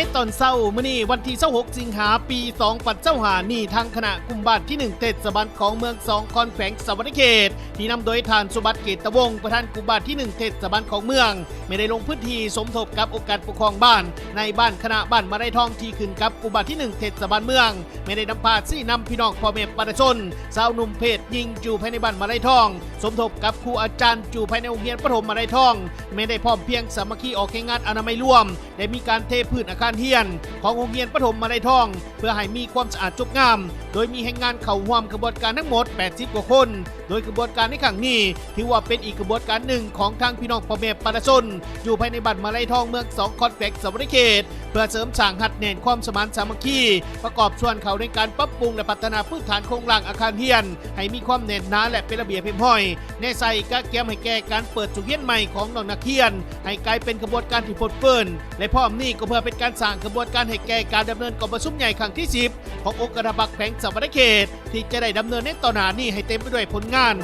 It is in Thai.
ในตอนเช้ามื้อนี้วันที่26สิงหาปี2025นี่ทางคณะกลุ่มบ้านที่1เทศบาลของเมือง2คอนแขวงสวรรณเขตที่นำโดยท่านสุบัติเกตวงศ์ประธานกลุ่มบ้านที่1เทศบาลของเมืองไม่ได้ลงพื้นที่สมทบกับองค์การปกครองบ้านในบ้านคณะบ้านมาได้ทองที่ขึ้นกับกลุ่มบ้านที่1เทศบาลเมืองไม่ได้นำพาซี่นำพี่น้องพ่อแม่ประชาชนสาวหนุ่มเพศยิงจู่ภายในบ้านมาได้ทองสมทบกับครูอาจารย์จู่ภายในโรงเรียนประถมมาได้ทองไม่ได้พร้อมเพียงสามัคคีออกแข่งงานอนามัยร่วมได้มีการเทพื้นอาคารเรียนของโรงเรียนประถมมาได้ทองเพื่อให้มีความสะอาดจบงามโดยมีแรงงานเข้าร่วมกระบวนการทั้งหมด80กว่าคนโดยกระบวนการในครั้งนี้ถือว่าเป็นอีกกระบวนการหนึ่งของทางพี่น้องพ่อแม่ประชาชนอยู่ภายในบ้านมาลัยทองเมือง2คอนแขวงสวรรณเขตเพื่อเสริมสร้างหัดแน่นความสมานสามัคคีประกอบส่วนเขาในการปรับปรุงและพัฒนาพื้นฐานโครงสร้างอาคารเรียนให้มีความแน่นหนาและเป็นระเบียบเรียบร้อยในใส่กะเกียมให้แก่การเปิดจุดเรียนใหม่ของน้องนักเรียนให้กลายเป็นกระบวนการที่พดเฟิ่นและพร้อมนี้ก็เพื่อเป็นการสร้างกระบวนการให้แก่การดำเนินกองประชุมใหญ่ครั้งที่10ขององค์การบริหารแขวงสวรรณเขตที่จะได้ดำเนินในต่อหน้านี้ให้เต็มไปด้วยผลงาน